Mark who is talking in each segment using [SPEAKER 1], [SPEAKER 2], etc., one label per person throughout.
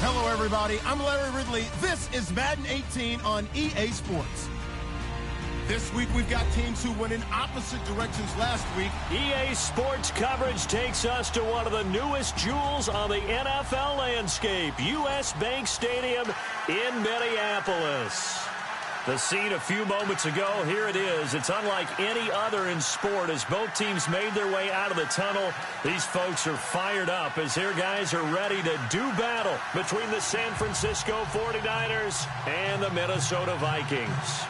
[SPEAKER 1] Hello, everybody. I'm Larry Ridley. This is Madden 18 on EA Sports. This week, we've got teams who went in opposite directions last week.
[SPEAKER 2] EA Sports coverage takes us to one of the newest jewels on the NFL landscape, US Bank Stadium in Minneapolis. The scene a few moments ago, here it is. It's unlike any other in sport as both teams made their way out of the tunnel. These folks are fired up as their guys are ready to do battle between the San Francisco 49ers and the Minnesota Vikings.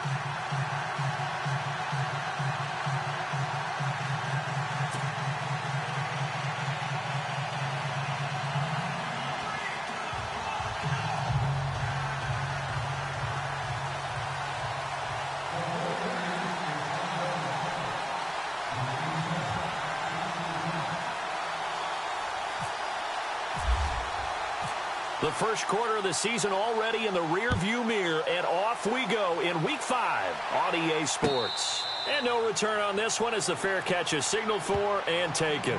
[SPEAKER 2] The first quarter of the season already in the rear-view mirror, and off we go in Week 5 on EA Sports. And no return on this one as the fair catch is signaled for and taken.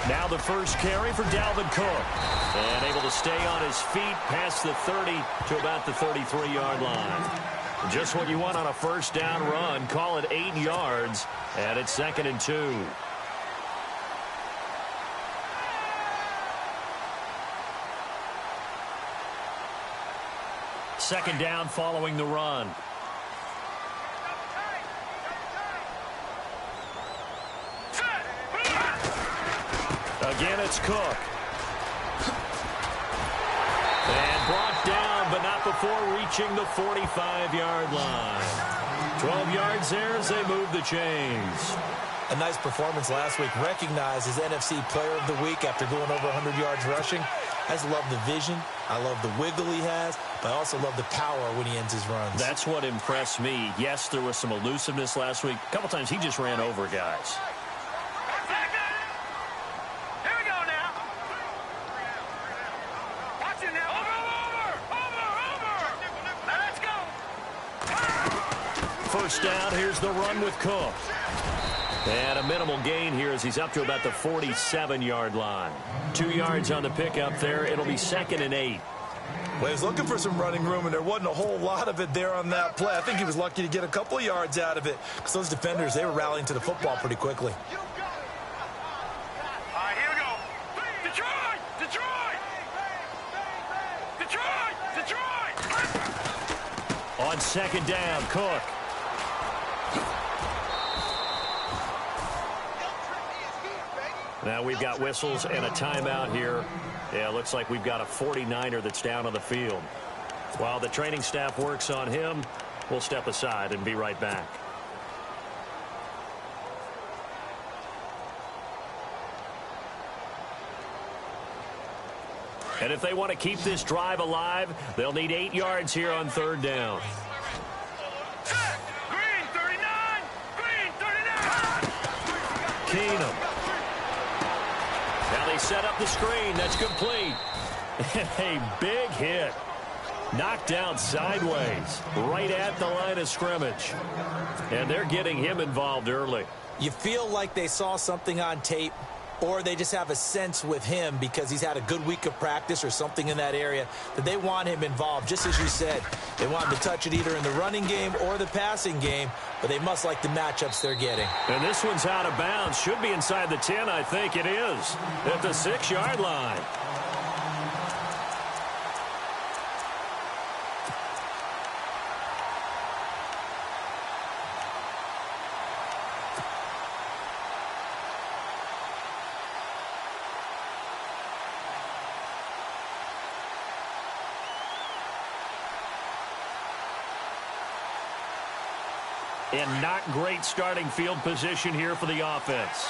[SPEAKER 2] Now the first carry for Dalvin Cook. And able to stay on his feet past the 30 to about the 33-yard line. Just what you want on a first down run. Call it 8 yards. And it's 2nd and 2. Second down following the run. Again, it's Cook. And brought down, but not before reaching the 45-yard line. 12 yards there as they move the chains.
[SPEAKER 3] A nice performance last week. Recognized as NFC Player of the Week after going over 100 yards rushing. I just love the vision. I love the wiggle he has, but I also love the power when he ends his runs.
[SPEAKER 2] That's what impressed me. Yes, there was some elusiveness last week. A couple times he just ran over guys. First down, here's the run with Cook. And a minimal gain here as he's up to about the 47-yard line. 2 yards on the pickup there. It'll be 2nd and 8.
[SPEAKER 3] Well, he was looking for some running room, and there wasn't a whole lot of it there on that play. I think he was lucky to get a couple of yards out of it because those defenders, they were rallying to the football pretty quickly.
[SPEAKER 2] On second down, Cook. Now we've got whistles and a timeout here. Yeah, looks like we've got a 49er that's down on the field. While the training staff works on him, we'll step aside and be right back. And if they want to keep this drive alive, they'll need 8 yards here on third down.
[SPEAKER 4] Green 39! Green 39!
[SPEAKER 2] Keenum. Now they set up the screen. That's complete. A big hit. Knocked down sideways, right at the line of scrimmage. And they're getting him involved early.
[SPEAKER 3] You feel like they saw something on tape, or they just have a sense with him because he's had a good week of practice or something in that area that they want him involved. Just as you said, they want him to touch it either in the running game or the passing game, but they must like the matchups they're getting.
[SPEAKER 2] And this one's out of bounds. Should be inside the 10, I think it is, at the 6-yard line. And not great starting field position here for the offense.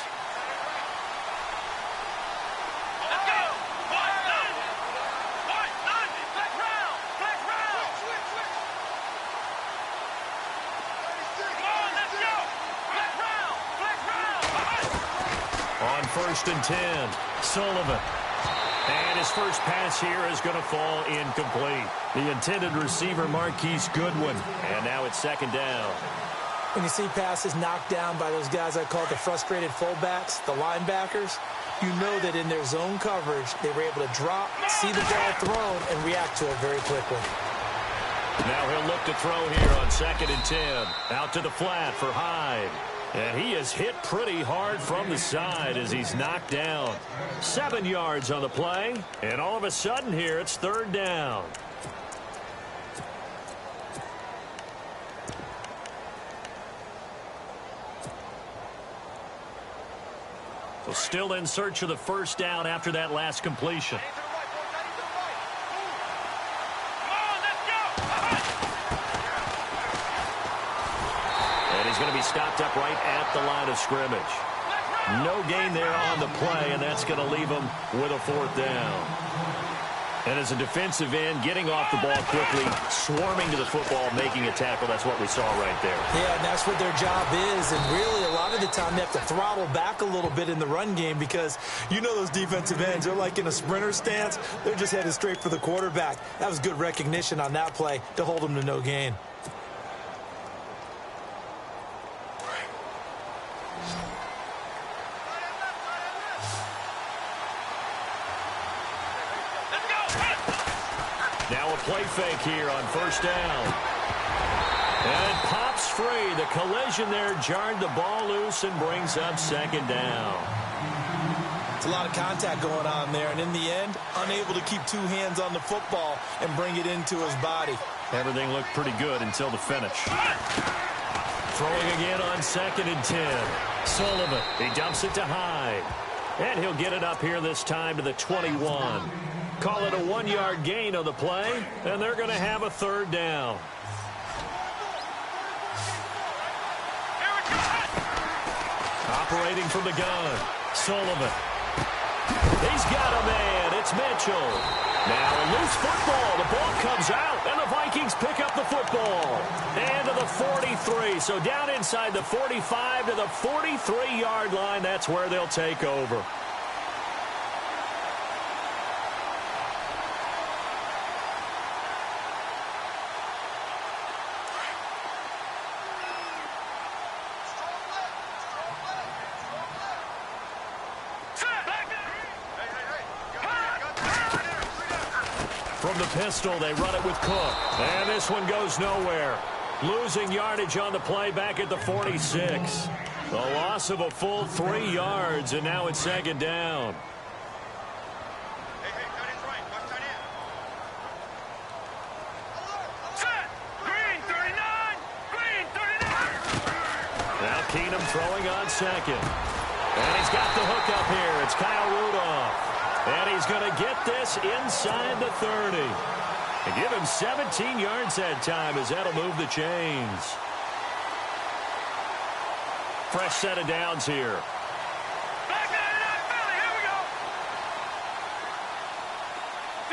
[SPEAKER 2] On 1st and 10, Sullivan. And his first pass here is going to fall incomplete. The intended receiver, Marquise Goodwin. And now it's 2nd down.
[SPEAKER 3] When you see passes knocked down by those guys I call the frustrated fullbacks, the linebackers, you know that in their zone coverage, they were able to drop, see the ball thrown, and react to it very quickly.
[SPEAKER 2] Now he'll look to throw here on 2nd and 10. Out to the flat for Hyde. And he is hit pretty hard from the side as he's knocked down. 7 yards on the play. And all of a sudden here, it's 3rd down. So still in search of the 1st down after that last completion. He's going to be stopped up right at the line of scrimmage. No gain there on the play, and that's going to leave him with a 4th down. And as a defensive end, getting off the ball quickly, swarming to the football, making a tackle, that's what we saw right there.
[SPEAKER 3] Yeah, and that's what their job is. And really, a lot of the time, they have to throttle back a little bit in the run game because you know those defensive ends, they're like in a sprinter stance. They're just headed straight for the quarterback. That was good recognition on that play to hold them to no gain.
[SPEAKER 2] Now a play fake here on 1st down. And it pops free. The collision there jarred the ball loose and brings up 2nd down.
[SPEAKER 3] It's a lot of contact going on there, and in the end, unable to keep 2 hands on the football and bring it into his body.
[SPEAKER 2] Everything looked pretty good until the finish. Throwing again on 2nd and 10. Sullivan, he dumps it to Hyde. And he'll get it up here this time to the 21. Call it a 1-yard gain on the play, and they're going to have a 3rd down. Operating from the gun, Sullivan. He's got a man. It's Mitchell. Now a loose football. The ball comes out, and the Vikings pick up the football. And to the 43. So down inside the 45 to the 43-yard line. That's where they'll take over. From the pistol, they run it with Cook. And this one goes nowhere. Losing yardage on the play back at the 46. A loss of a full 3 yards, and now it's 2nd down. Now Keenum throwing on 2nd. And he's got the hook up here. It's Kyle Rudolph. And he's going to get this inside the 30. And give him 17 yards that time as that'll move the chains. Fresh set of downs here.
[SPEAKER 4] Back in that Philly. Here we go.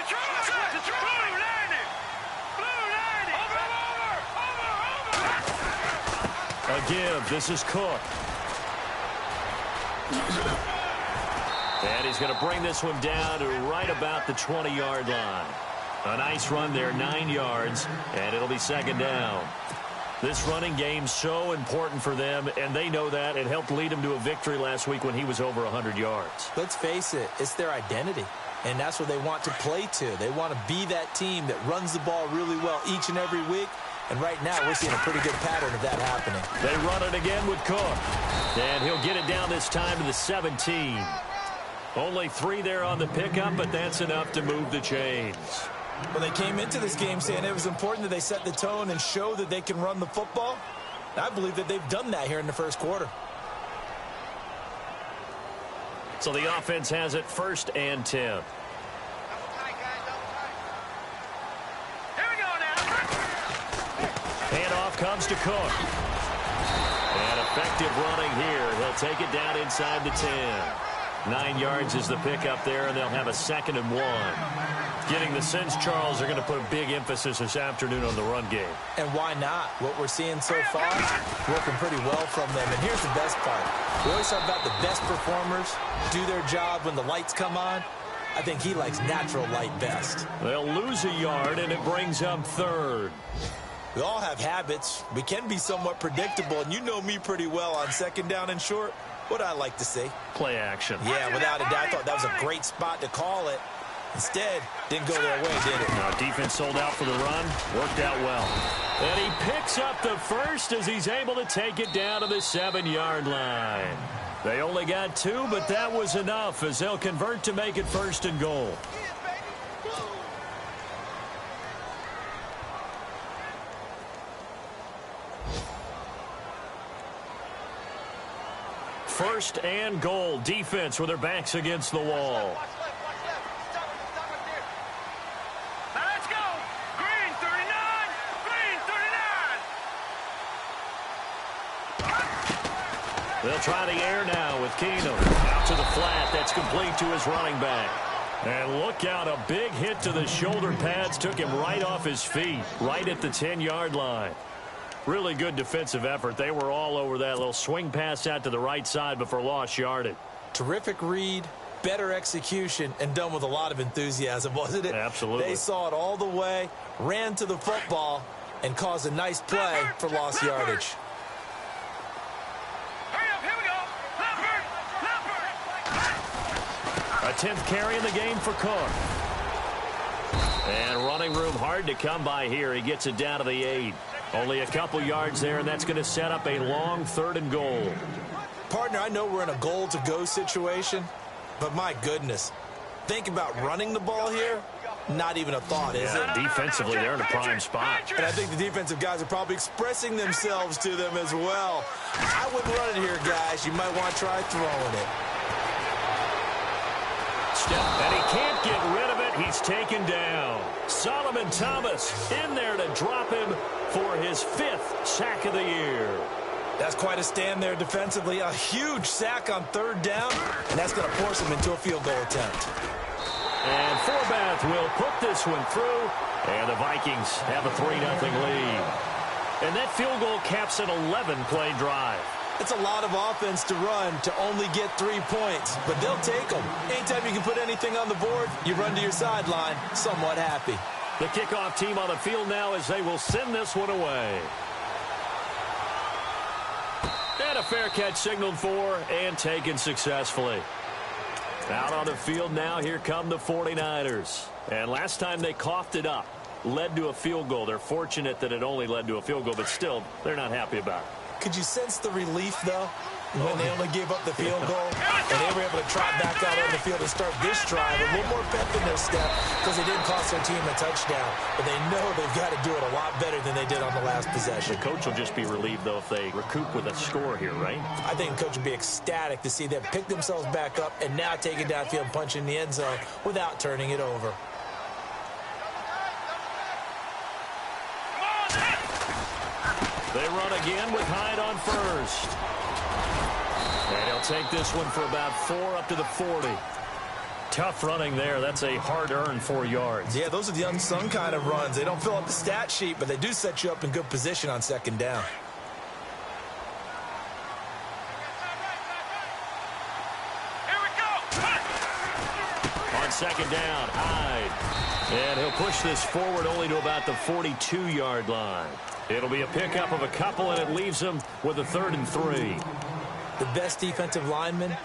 [SPEAKER 4] Detroit. Blue 90. Blue 90. Over.
[SPEAKER 2] A give. This is Cook. And he's going to bring this one down to right about the 20-yard line. A nice run there, 9 yards, and it'll be 2nd down. This running game so important for them, and they know that. It helped lead them to a victory last week when he was over 100 yards.
[SPEAKER 3] Let's face it, it's their identity, and that's what they want to play to. They want to be that team that runs the ball really well each and every week, and right now we're seeing a pretty good pattern of that happening.
[SPEAKER 2] They run it again with Cook, and he'll get it down this time to the 17. Only 3 there on the pickup, but that's enough to move the chains.
[SPEAKER 3] Well, they came into this game saying it was important that they set the tone and show that they can run the football. I believe that they've done that here in the 1st quarter.
[SPEAKER 2] So the offense has it 1st and 10.
[SPEAKER 4] Here we go now.
[SPEAKER 2] Handoff comes to Cook. And effective running here. He'll take it down inside the 10. 9 yards is the pickup there, and they'll have a 2nd and 1. Getting the sense, Charles, are going to put a big emphasis this afternoon on the run game.
[SPEAKER 3] And why not? What we're seeing so far, working pretty well from them. And here's the best part. We always talk about the best performers do their job when the lights come on. I think he likes natural light best.
[SPEAKER 2] They'll lose a yard, and it brings up 3rd.
[SPEAKER 3] We all have habits. We can be somewhat predictable, and you know me pretty well on 2nd down and short. What I like to see.
[SPEAKER 2] Play action.
[SPEAKER 3] Yeah, without a doubt. I thought that was a great spot to call it. Instead, didn't go their way, did it?
[SPEAKER 2] No, defense sold out for the run. Worked out well. And he picks up the first as he's able to take it down to the 7-yard line. They only got 2, but that was enough as they'll convert to make it 1st and goal. First and goal. Defense with their backs against the wall.
[SPEAKER 4] Now let's go. Green 39. Green 39.
[SPEAKER 2] They'll try the air now with Keenum. Out to the flat. That's complete to his running back. And look out. A big hit to the shoulder pads. Took him right off his feet. Right at the 10-yard line. Really good defensive effort. They were all over that little swing pass out to the right side before lost yardage.
[SPEAKER 3] Terrific read, better execution, and done with a lot of enthusiasm, wasn't it?
[SPEAKER 2] Absolutely.
[SPEAKER 3] They saw it all the way, ran to the football, and caused a nice play for lost yardage.
[SPEAKER 4] Hurry up, here we go. Leopard.
[SPEAKER 2] A 10th carry in the game for Cook. And running room hard to come by here. He gets it down to the 8. Only a couple yards there, and that's going to set up a long 3rd and goal.
[SPEAKER 3] Partner, I know we're in a goal-to-go situation, but my goodness, think about running the ball here. Not even a thought, is it?
[SPEAKER 2] Defensively, they're in a prime spot.
[SPEAKER 3] And I think the defensive guys are probably expressing themselves to them as well. I wouldn't run it here, guys. You might want to try throwing it.
[SPEAKER 2] And he can't get rid of it. He's taken down. Solomon Thomas in there to drop him for his 5th sack of the year.
[SPEAKER 3] That's quite a stand there defensively. A huge sack on 3rd down, and that's going to force him into a field goal attempt.
[SPEAKER 2] And Forbath will put this one through, and the Vikings have a 3-0 lead. And that field goal caps an 11-play drive.
[SPEAKER 3] It's a lot of offense to run to only get 3 points, but they'll take them. Anytime you can put anything on the board, you run to your sideline, somewhat happy.
[SPEAKER 2] The kickoff team on the field now as they will send this one away. And a fair catch signaled for and taken successfully. Out on the field now, here come the 49ers. And last time they coughed it up, led to a field goal. They're fortunate that it only led to a field goal, but still, they're not happy about it.
[SPEAKER 3] Could you sense the relief, though, when they only gave up the field goal and they were able to trot back out on the field and start this drive? A little more pep in their step because they didn't cost their team a touchdown. But they know they've got to do it a lot better than they did on the last possession.
[SPEAKER 2] The coach will just be relieved, though, if they recoup with a score here, right?
[SPEAKER 3] I think the coach would be ecstatic to see them pick themselves back up and now take it downfield and punch in the end zone without turning it over.
[SPEAKER 2] They run again with Hyde on first. And he'll take this one for about 4 up to the 40. Tough running there. That's a hard-earned 4 yards.
[SPEAKER 3] Yeah, those are the unsung kind of runs. They don't fill up the stat sheet, but they do set you up in good position on 2nd down.
[SPEAKER 4] Here we go.
[SPEAKER 2] On 2nd down, Hyde. And he'll push this forward only to about the 42-yard line. It'll be a pickup of a couple, and it leaves them with a 3rd and 3.
[SPEAKER 3] The best defensive linemen,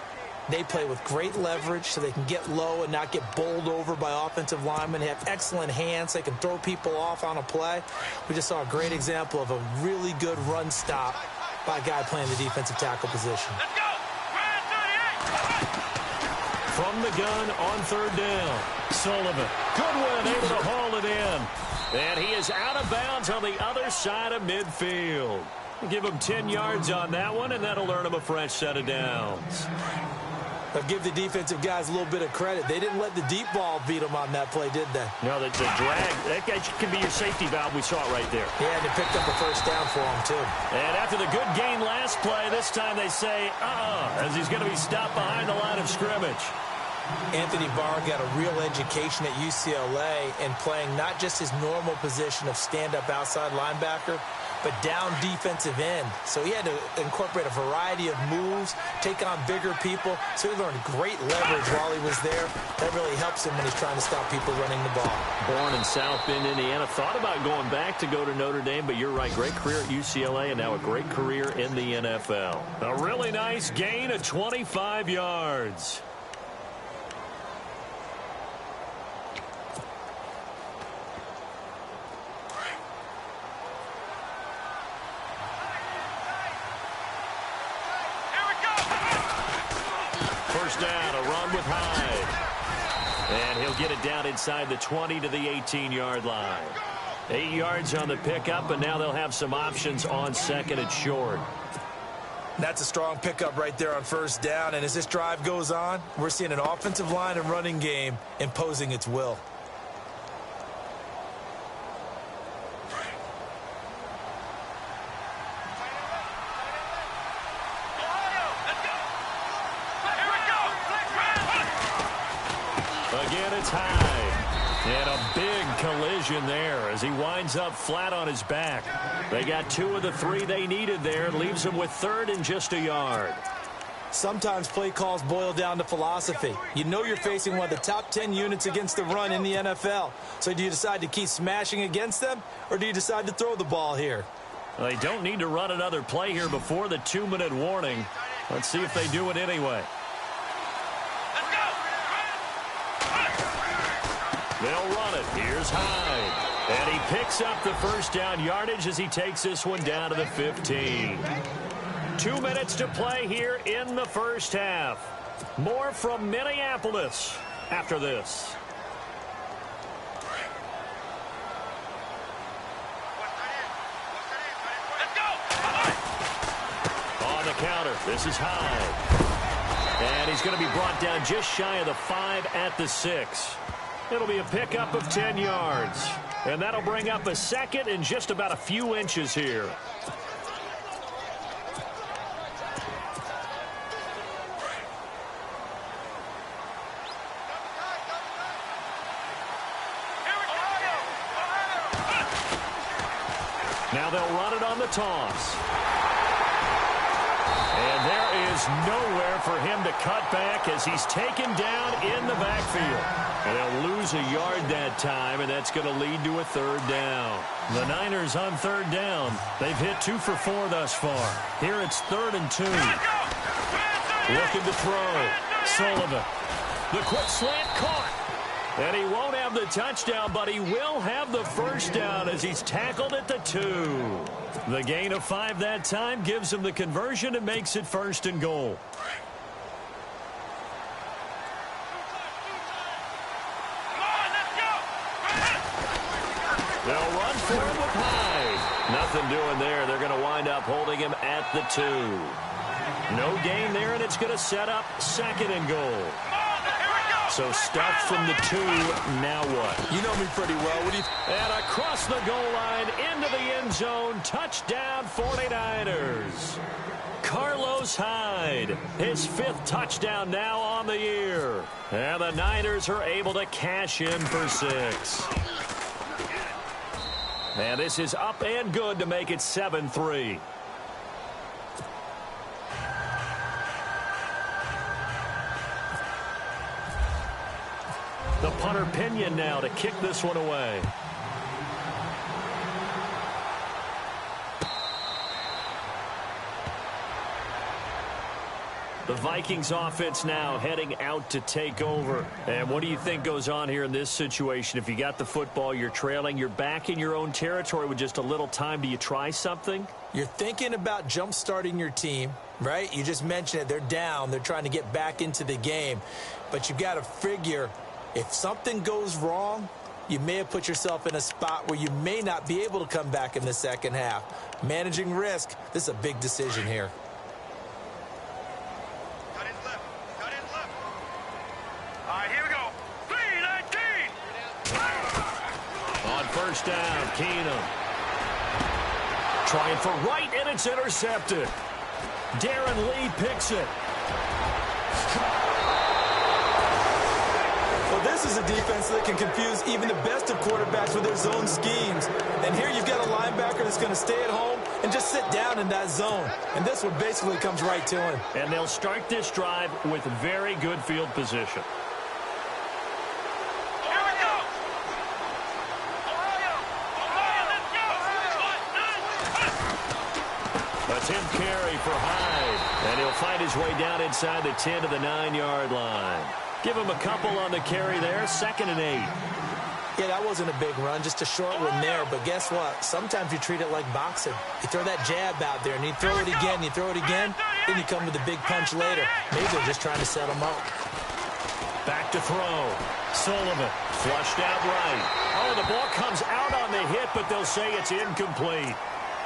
[SPEAKER 3] they play with great leverage so they can get low and not get bowled over by offensive linemen. They have excellent hands. They can throw people off on a play. We just saw a great example of a really good run stop by a guy playing the defensive tackle position.
[SPEAKER 4] Let's go. Ryan 38.
[SPEAKER 2] From the gun on 3rd down, Sullivan. Goodwin able to haul it in. And he is out of bounds on the other side of midfield. Give him 10 yards on that one, and that'll earn him a fresh set of downs.
[SPEAKER 3] Now give the defensive guys a little bit of credit. They didn't let the deep ball beat them on that play, did they?
[SPEAKER 2] No, the drag, that guy can be your safety valve. We saw it right there.
[SPEAKER 3] Yeah, and they picked up a first down for him, too.
[SPEAKER 2] And after the good gain last play, this time they say, as he's going to be stopped behind the line of scrimmage.
[SPEAKER 3] Anthony Barr got a real education at UCLA and playing not just his normal position of stand-up outside linebacker, but down defensive end. So he had to incorporate a variety of moves, take on bigger people. So he learned great leverage while he was there. That really helps him when he's trying to stop people running the ball.
[SPEAKER 2] Born in South Bend, Indiana. Thought about going back to go to Notre Dame, but you're right. Great career at UCLA and now a great career in the NFL. A really nice gain of 25 yards. First down, a run with Hyde. And he'll get it down inside the 20 to the 18-yard line. 8 yards on the pickup, and now they'll have some options on second and short.
[SPEAKER 3] That's a strong pickup right there on first down. And as this drive goes on, we're seeing an offensive line and running game imposing its will.
[SPEAKER 2] Again, it's Hyde. And a big collision there as he winds up flat on his back. They got 2 of the 3 they needed there. Leaves them with third and just a yard.
[SPEAKER 3] Sometimes play calls boil down to philosophy. You know you're facing one of the top 10 units against the run in the NFL. So do you decide to keep smashing against them, or do you decide to throw the ball here?
[SPEAKER 2] Well, they don't need to run another play here before the 2-minute warning. Let's see if they do it anyway. They'll run it. Here's Hyde. And he picks up the first down yardage as he takes this one down to the 15. 2 minutes to play here in the first half. More from Minneapolis after this. On the counter, this is Hyde. And he's going to be brought down just shy of the 5 at the 6. It'll be a pickup of 10 yards. And that'll bring up a second and just about a few inches here. Now they'll run it on the toss. And there is nowhere for him to cut back as he's taken down in the backfield. And they'll lose a yard that time, and that's going to lead to a third down. The Niners on third down. They've hit 2 for 4 thus far. Here it's 3rd and 2. Looking to throw. Sullivan. The quick slant caught. And he won't have the touchdown, but he will have the first down as he's tackled at the 2. The gain of 5 that time gives him the conversion and makes it 1st and goal. They'll run for him with Hyde. Nothing doing there. They're going to wind up holding him at the 2. No gain there, and it's going to set up 2nd and goal. So stuff from the 2. Now what?
[SPEAKER 3] You know me pretty well. What do you
[SPEAKER 2] And across the goal line into the end zone. Touchdown 49ers. Carlos Hyde. His 5th touchdown now on the year. And the Niners are able to cash in for 6. And this is up and good to make it 7-3. The punter Pinion now to kick this one away. The Vikings offense now heading out to take over. And what do you think goes on here in this situation? If you got the football, you're trailing, you're back in your own territory with just a little time. Do you try something?
[SPEAKER 3] You're thinking about jump-starting your team, right? You just mentioned it. They're down. They're trying to get back into the game. But you've got to figure if something goes wrong, you may have put yourself in a spot where you may not be able to come back in the second half. Managing risk, this is a big decision here.
[SPEAKER 4] Cut in left. Cut in left.
[SPEAKER 2] first down. Keenum trying for right, and it's intercepted. Darren Lee picks it.
[SPEAKER 3] Well, this is a defense that can confuse even the best of quarterbacks with their zone schemes. And here you've got a linebacker that's going to stay at home and just sit down in that zone. And this one basically comes right to him.
[SPEAKER 2] And they'll start this drive with very good field position.
[SPEAKER 4] Here we go. Ohio, let's go.
[SPEAKER 2] A Tim Carey for Hyde. And he'll find his way down inside the 10 to the 9-yard line. Give him a couple on the carry there. 2nd and 8.
[SPEAKER 3] Yeah, that wasn't a big run, just a short one there. But guess what? Sometimes you treat it like boxing. You throw that jab out there, and you throw it again, you throw it again, then you come with a big punch later. Maybe they're just trying to set him up.
[SPEAKER 2] Back to throw. Sullivan flushed out right. Oh, the ball comes out on the hit, but they'll say it's incomplete.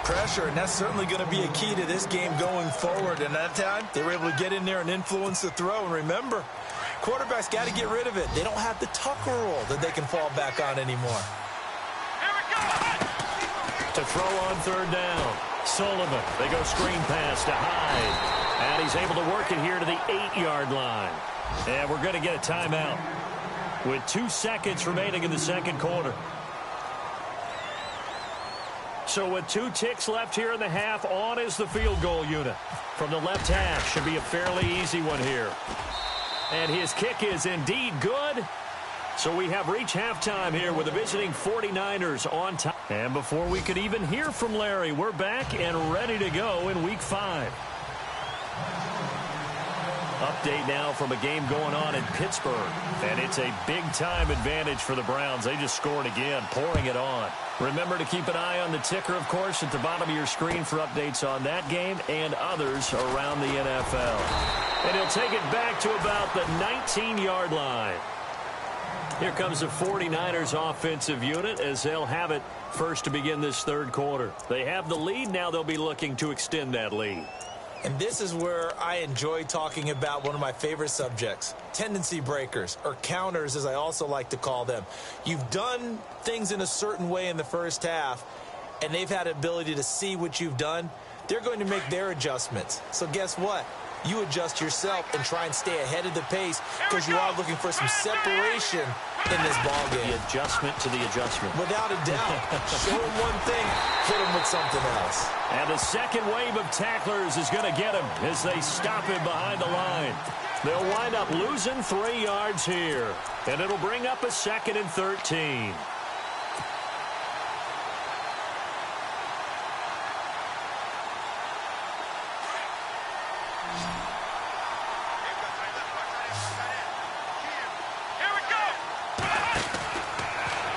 [SPEAKER 3] Pressure, and that's certainly going to be a key to this game going forward. And that time, they were able to get in there and influence the throw. And remember, quarterbacks got to get rid of it. They don't have the Tucker rule that they can fall back on anymore.
[SPEAKER 4] Here we go.
[SPEAKER 2] To throw on 3rd down. Sullivan. They go screen pass to Hyde. And he's able to work it here to the 8-yard line. And we're going to get a timeout with 2 seconds remaining in the second quarter. So with 2 ticks left here in the half, on is the field goal unit. From the left half, should be a fairly easy one here. And his kick is indeed good. So we have reached halftime here with the visiting 49ers on top. And before we could even hear from Larry, we're back and ready to go in Week 5. Update now from a game going on in Pittsburgh. And it's a big-time advantage for the Browns. They just scored again, pouring it on. Remember to keep an eye on the ticker, of course, at the bottom of your screen for updates on that game and others around the NFL. And he'll take it back to about the 19-yard line. Here comes the 49ers offensive unit as they'll have it first to begin this third quarter. They have the lead. Now they'll be looking to extend that lead.
[SPEAKER 3] And this is where I enjoy talking about one of my favorite subjects, tendency breakers, or counters as I also like to call them. You've done things in a certain way in the first half, and they've had the ability to see what you've done. They're going to make their adjustments. So guess what? You adjust yourself and try and stay ahead of the pace because you are looking for some separation in this ballgame.
[SPEAKER 2] The adjustment to the adjustment.
[SPEAKER 3] Without a doubt. Show him one thing, hit him with something else.
[SPEAKER 2] And the second wave of tacklers is going to get him as they stop him behind the line. They'll wind up losing 3 yards here. And it'll bring up a 2nd and 13.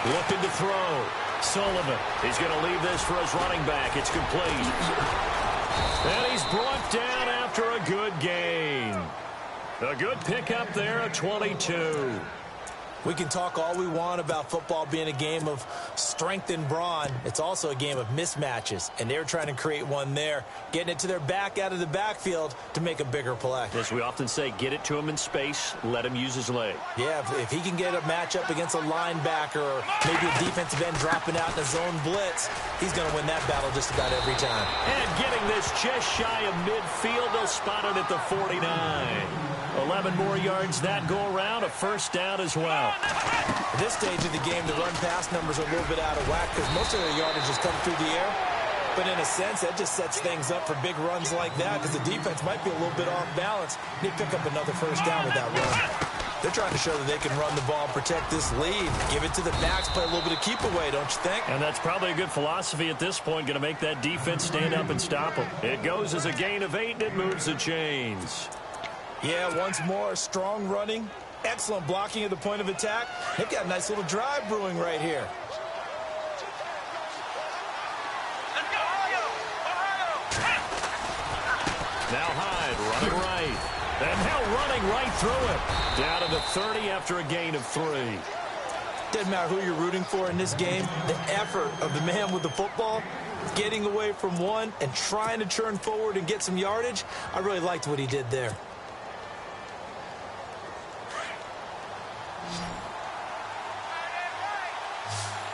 [SPEAKER 2] Looking to throw. Sullivan. He's going to leave this for his running back. It's complete. And he's brought down after a good gain. A good pickup there at 22.
[SPEAKER 3] We can talk all we want about football being a game of strength and brawn. It's also a game of mismatches, and they're trying to create one there, getting it to their back out of the backfield to make a bigger play.
[SPEAKER 2] As we often say, get it to him in space, let him use his leg.
[SPEAKER 3] Yeah, if he can get a matchup against a linebacker or maybe a defensive end dropping out in a zone blitz, he's going to win that battle just about every time.
[SPEAKER 2] And getting this just shy of midfield, they'll spot it at the 49. 11 more yards that go around, a first down as well.
[SPEAKER 3] At this stage of the game, the run-pass numbers are a little bit out of whack because most of their yardage has come through the air. But in a sense, that just sets things up for big runs like that because the defense might be a little bit off balance. They pick up another first down with that run. They're trying to show that they can run the ball and protect this lead. Give it to the backs, play a little bit of keep away, don't you think?
[SPEAKER 2] And that's probably a good philosophy at this point, going to make that defense stand up and stop them. It goes as a gain of 8, and it moves the chains.
[SPEAKER 3] Yeah, once more, strong running, excellent blocking at the point of attack. They've got a nice little drive brewing right here.
[SPEAKER 4] Let's go, Ohio!
[SPEAKER 2] Now Hyde running right. And now running right through it. Down to the 30 after a gain of 3.
[SPEAKER 3] Doesn't matter who you're rooting for in this game. The effort of the man with the football, getting away from one and trying to turn forward and get some yardage, I really liked what he did there.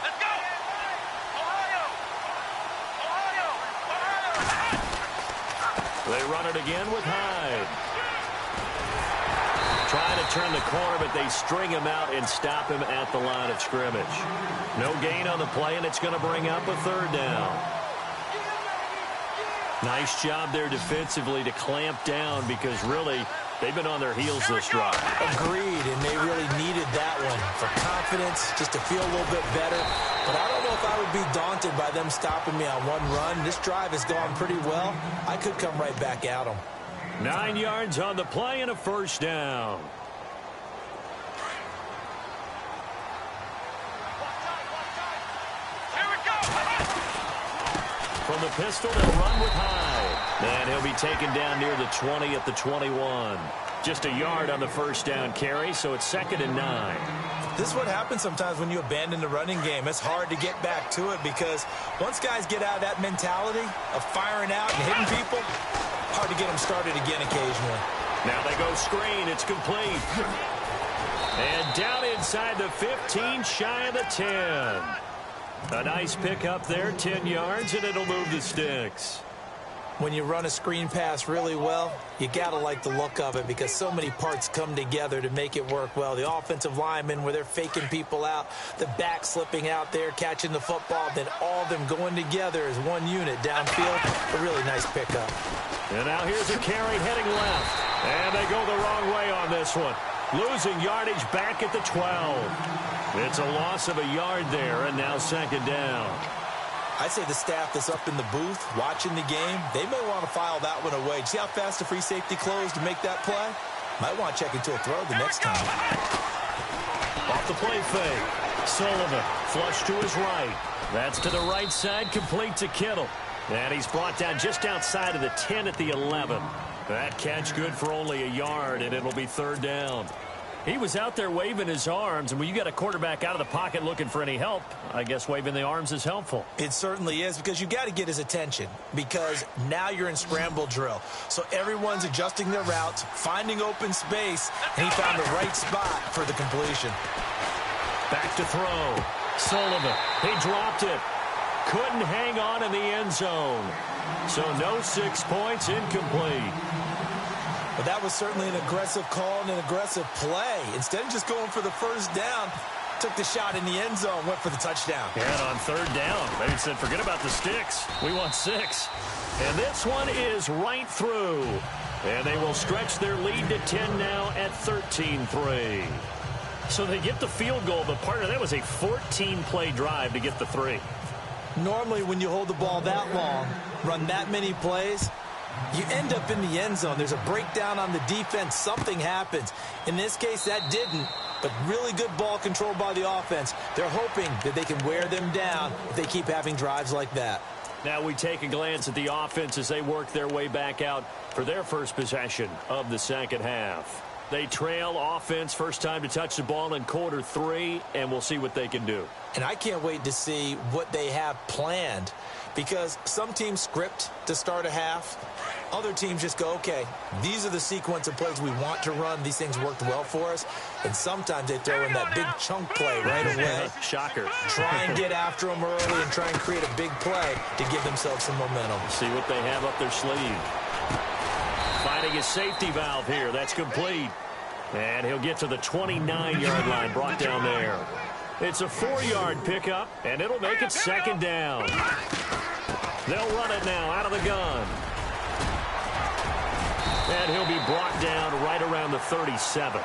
[SPEAKER 4] Let's go!
[SPEAKER 2] They run it again with Hyde. Trying to turn the corner, but they string him out and stop him at the line of scrimmage. No gain on the play, and it's going to bring up a third down. Nice job there defensively to clamp down because really they've been on their heels this drive.
[SPEAKER 3] Agreed, and they really needed that one for confidence, just to feel a little bit better. But I don't know if I would be daunted by them stopping me on one run. This drive has gone pretty well. I could come right back at them.
[SPEAKER 2] 9 yards on the play and a first down.
[SPEAKER 4] Here we go.
[SPEAKER 2] From the pistol, they'll run with Hyde. And he'll be taken down near the 20 at the 21. Just a yard on the first down carry, so it's 2nd and 9.
[SPEAKER 3] This is what happens sometimes when you abandon the running game. It's hard to get back to it because once guys get out of that mentality of firing out and hitting people, hard to get them started again occasionally.
[SPEAKER 2] Now they go screen. It's complete. And down inside the 15, shy of the 10. A nice pickup there, 10 yards, and it'll move the sticks.
[SPEAKER 3] When you run a screen pass really well, you got to like the look of it because so many parts come together to make it work well. The offensive linemen where they're faking people out, the back slipping out there, catching the football, then all of them going together as one unit downfield. A really nice pickup.
[SPEAKER 2] And now here's a carry heading left. And they go the wrong way on this one. Losing yardage back at the 12. It's a loss of a yard there, and now 2nd down.
[SPEAKER 3] I'd say the staff that's up in the booth watching the game, they may want to file that one away. See how fast the free safety closed to make that play? Might want to check into a throw the next time.
[SPEAKER 2] Off the play fake. Sullivan flush to his right. That's to the right side, complete to Kittle. And he's brought down just outside of the 10 at the 11. That catch good for only a yard, and it'll be 3rd down. He was out there waving his arms, and when you got a quarterback out of the pocket looking for any help, I guess waving the arms is helpful.
[SPEAKER 3] It certainly is because you got to get his attention because now you're in scramble drill. So everyone's adjusting their routes, finding open space, and he found the right spot for the completion.
[SPEAKER 2] Back to throw. Sullivan, he dropped it. Couldn't hang on in the end zone. So no 6 points, incomplete.
[SPEAKER 3] But that was certainly an aggressive call and an aggressive play. Instead of just going for the first down, took the shot in the end zone, went for the touchdown.
[SPEAKER 2] And on 3rd down, they said, forget about the sticks. We want 6. And this one is right through. And they will stretch their lead to 10 now at 13-3. So they get the field goal, but partner, that was a 14-play drive to get the 3.
[SPEAKER 3] Normally when you hold the ball that long, run that many plays, you end up in the end zone. There's a breakdown on the defense. Something happens. In this case, that didn't. But really good ball control by the offense. They're hoping that they can wear them down if they keep having drives like that.
[SPEAKER 2] Now we take a glance at the offense as they work their way back out for their first possession of the 2nd half. They trail offense first time to touch the ball in quarter 3, and we'll see what they can do.
[SPEAKER 3] And I can't wait to see what they have planned because some teams script to start a half. Other teams just go, okay, these are the sequence of plays we want to run. These things worked well for us. And sometimes they throw in that big chunk play right away.
[SPEAKER 2] Shocker.
[SPEAKER 3] Try and get after them early and try and create a big play to give themselves some momentum.
[SPEAKER 2] See what they have up their sleeve. Finding his safety valve here. That's complete. And he'll get to the 29-yard line, brought down there. It's a 4-yard pickup, and it'll make it 2nd down. They'll run it now out of the gun. And he'll be brought down right around the 37.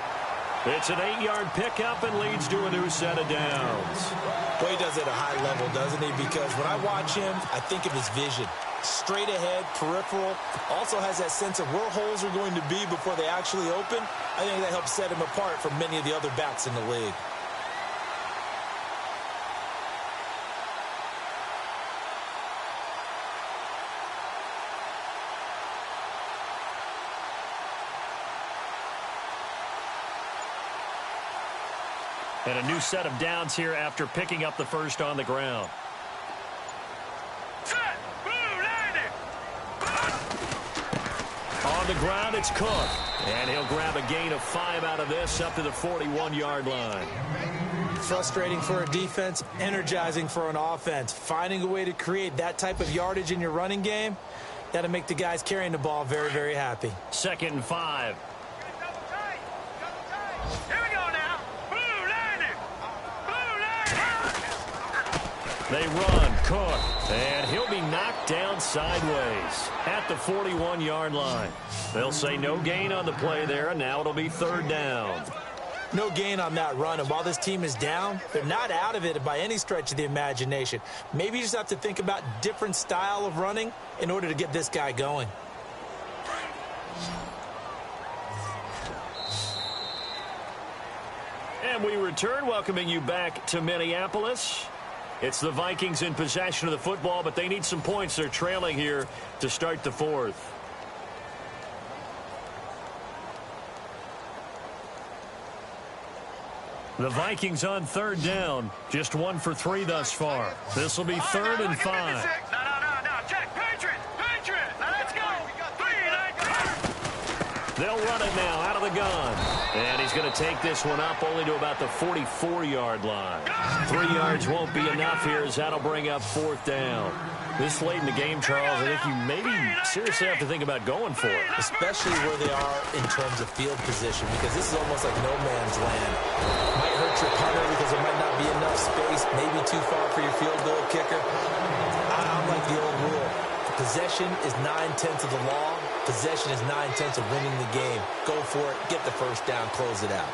[SPEAKER 2] It's an 8-yard pickup and leads to a new set of downs.
[SPEAKER 3] Boy, he does it at a high level, doesn't he? Because when I watch him, I think of his vision. Straight ahead, peripheral. Also has that sense of where holes are going to be before they actually open. I think that helps set him apart from many of the other backs in the league.
[SPEAKER 2] And a new set of downs here after picking up the first on the ground.
[SPEAKER 4] Set. Blue landing.
[SPEAKER 2] On the ground, it's Cook. And he'll grab a gain of 5 out of this up to the 41-yard line.
[SPEAKER 3] Frustrating for a defense, energizing for an offense. Finding a way to create that type of yardage in your running game, That'll make the guys carrying the ball very, very happy.
[SPEAKER 2] 2nd and 5.
[SPEAKER 4] Here we go now. Blue landing. Blue landing.
[SPEAKER 2] They run, Cook, and he'll be knocked down sideways at the 41-yard line. They'll say no gain on the play there, and now it'll be 3rd down.
[SPEAKER 3] No gain on that run, and while this team is down, they're not out of it by any stretch of the imagination. Maybe you just have to think about different style of running in order to get this guy going.
[SPEAKER 2] And we return, welcoming you back to Minneapolis. It's the Vikings in possession of the football, but they need some points. They're trailing here to start the 4th. The Vikings on 3rd down. Just 1 for 3 thus far. This will be 3rd and 5.
[SPEAKER 4] No. Check. Patriot. Now let's go. 3,
[SPEAKER 2] They'll run it now out of the gun. And he's going to take this one up only to about the 44-yard line. 3 yards won't be enough here as that'll bring up 4th down. This late in the game, Charles, I think you maybe seriously have to think about going for it.
[SPEAKER 3] Especially where they are in terms of field position, because this is almost like no man's land. Might hurt your punter because there might not be enough space, maybe too far for your field goal kicker. I'm like the old rule. Possession is 9/10 of the law. Possession is 9/10 of winning the game. Go for it, get the 1st down, close it out.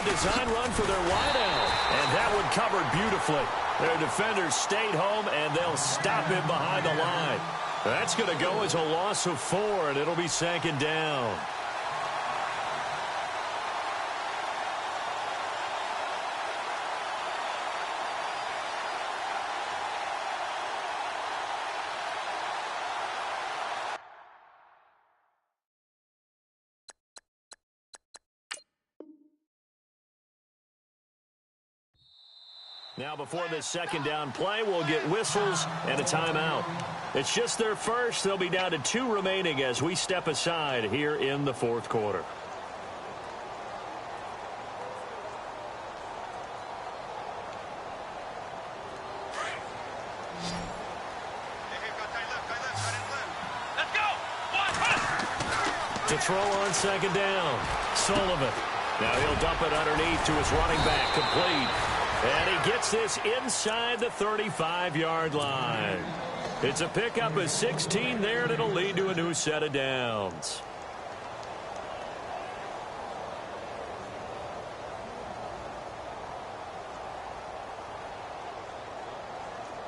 [SPEAKER 2] Design run for their wideout, and that one covered beautifully. Their defenders stayed home, and they'll stop him behind the line. That's going to go as a loss of 4, and it'll be 2nd down. Now before this 2nd down play, we'll get whistles and a timeout. It's just their first. They'll be down to 2 remaining as we step aside here in the 4th quarter.
[SPEAKER 4] Let's go.
[SPEAKER 2] To throw on 2nd down, Sullivan. Now he'll dump it underneath to his running back, complete. And he gets this inside the 35-yard line. It's a pickup of 16 there, and it'll lead to a new set of downs.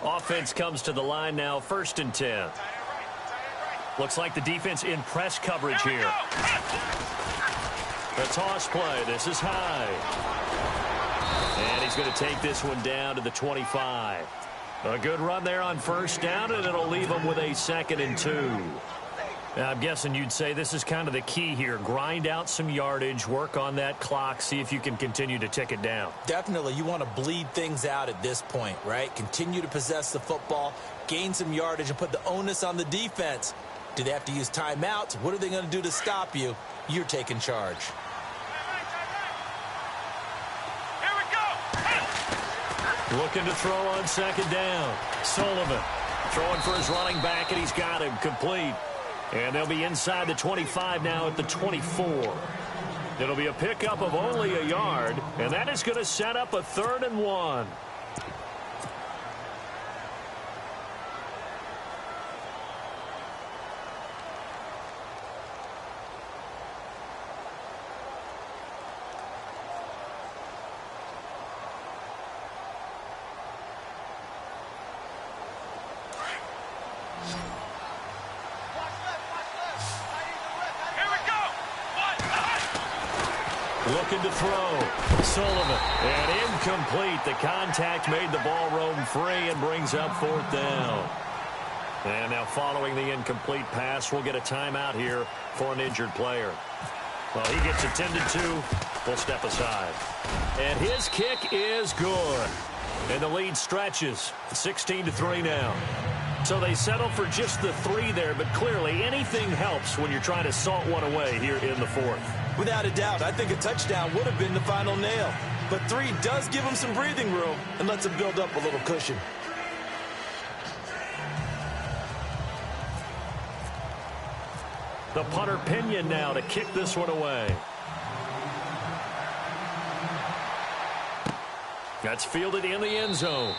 [SPEAKER 2] Offense comes to the line now, 1st and 10. Looks like the defense in press coverage here. The toss play. This is high. And he's going to take this one down to the 25. A good run there on 1st down, and it'll leave him with a 2nd and 2. Now, I'm guessing you'd say this is kind of the key here. Grind out some yardage, work on that clock, see if you can continue to tick it down.
[SPEAKER 3] Definitely. You want to bleed things out at this point, right? Continue to possess the football, gain some yardage, and put the onus on the defense. Do they have to use timeouts? What are they going to do to stop you? You're taking charge.
[SPEAKER 2] Looking to throw on 2nd down. Sullivan throwing for his running back, and he's got him complete. And they'll be inside the 25 now at the 24. It'll be a pickup of only a yard, and that is going to set up a 3rd and 1. Looking to throw. Sullivan. And incomplete. The contact made the ball roam free and brings up 4th down. And now following the incomplete pass, we'll get a timeout here for an injured player. Well, he gets attended to. We'll step aside. And his kick is good. And the lead stretches. 16-3 now. So they settle for just the 3 there, but clearly anything helps when you're trying to salt one away here in the 4th.
[SPEAKER 3] Without a doubt, I think a touchdown would have been the final nail. But 3 does give them some breathing room and lets them build up a little cushion.
[SPEAKER 2] The punter Pinion now to kick this one away. That's fielded in the end zone.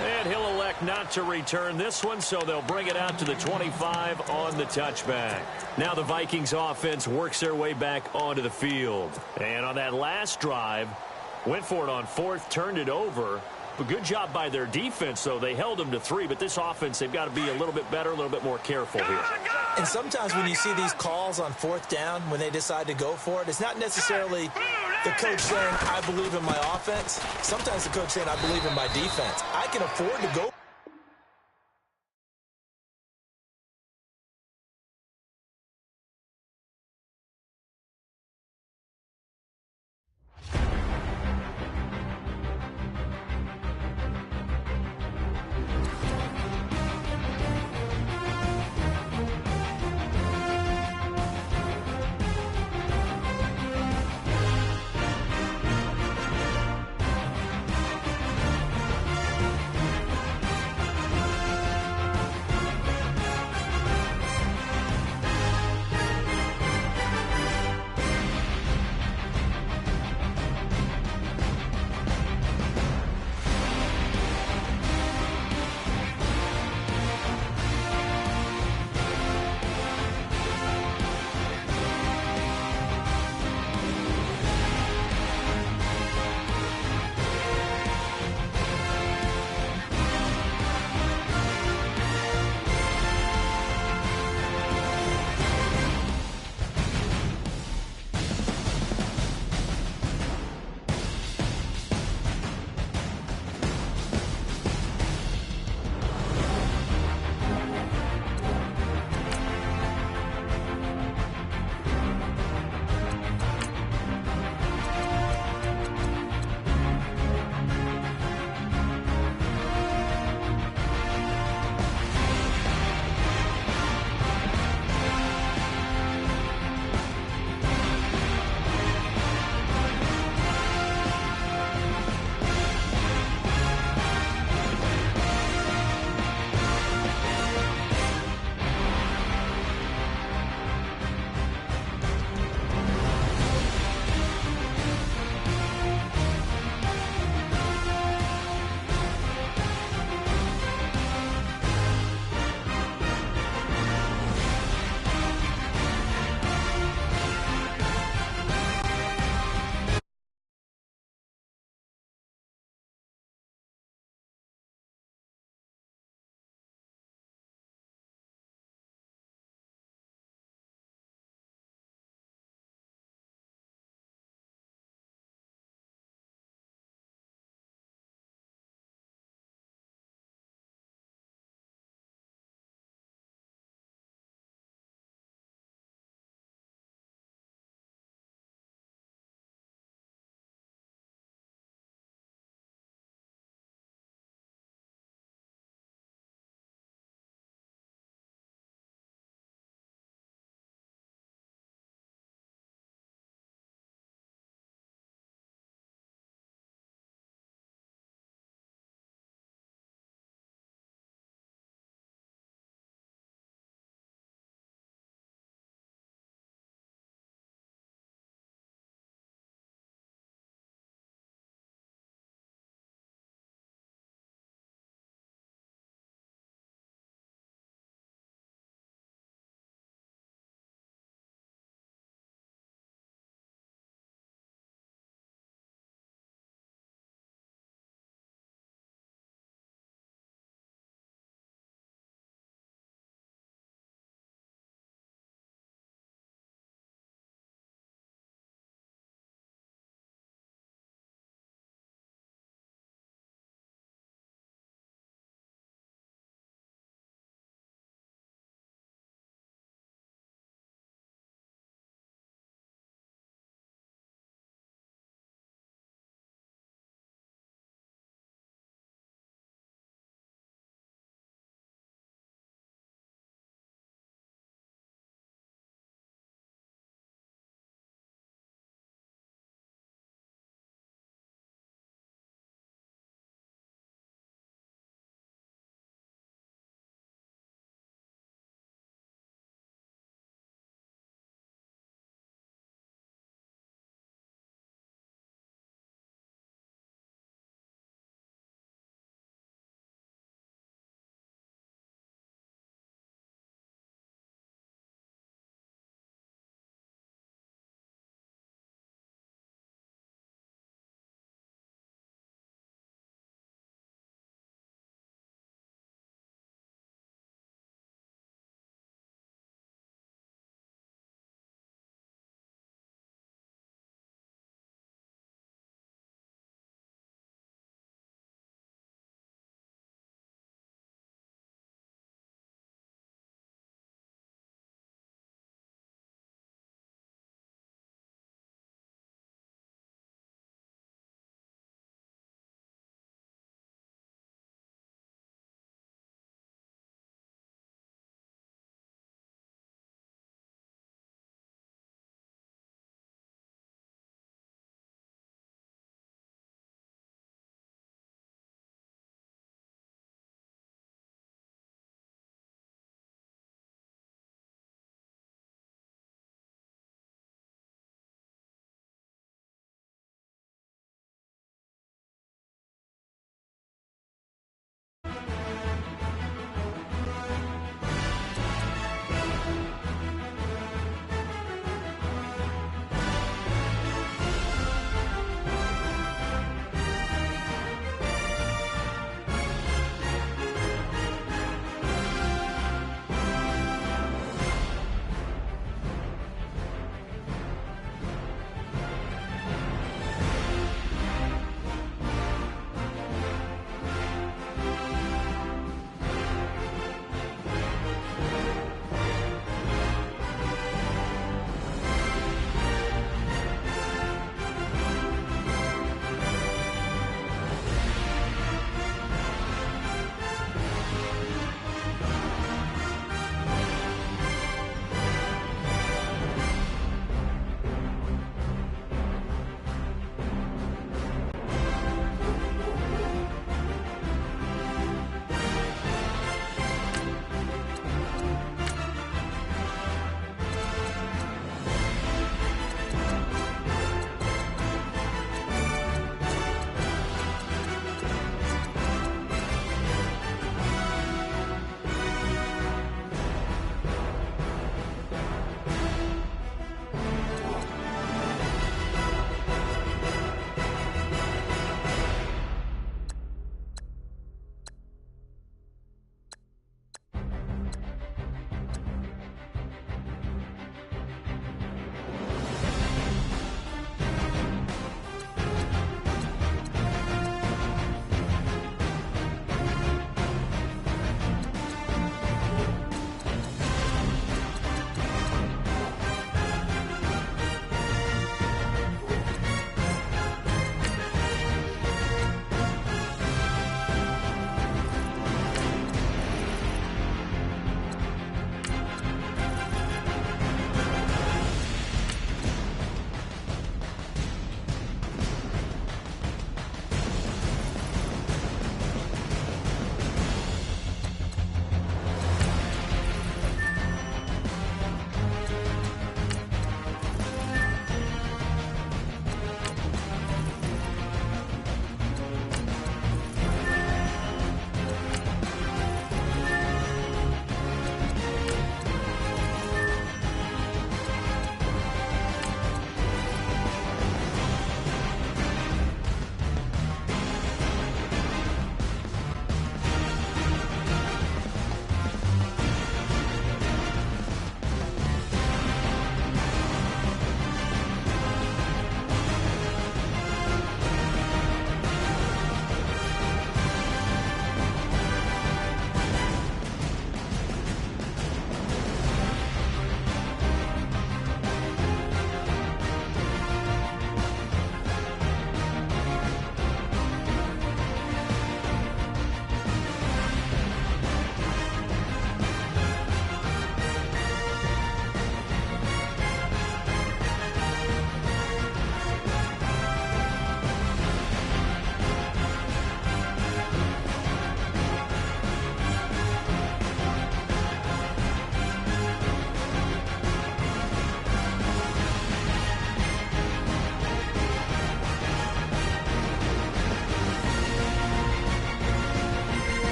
[SPEAKER 2] And he'll elect not to return this one, so they'll bring it out to the 25 on the touchback. Now the Vikings offense works their way back onto the field. And on that last drive, went for it on 4th, turned it over. But good job by their defense, though. They held them to 3, but this offense, they've got to be a little bit better, a little bit more careful here.
[SPEAKER 3] And sometimes when you see these calls on 4th down, when they decide to go for it, it's not necessarily the coach saying, I believe in my offense. Sometimes the coach saying, I believe in my defense. I can afford to go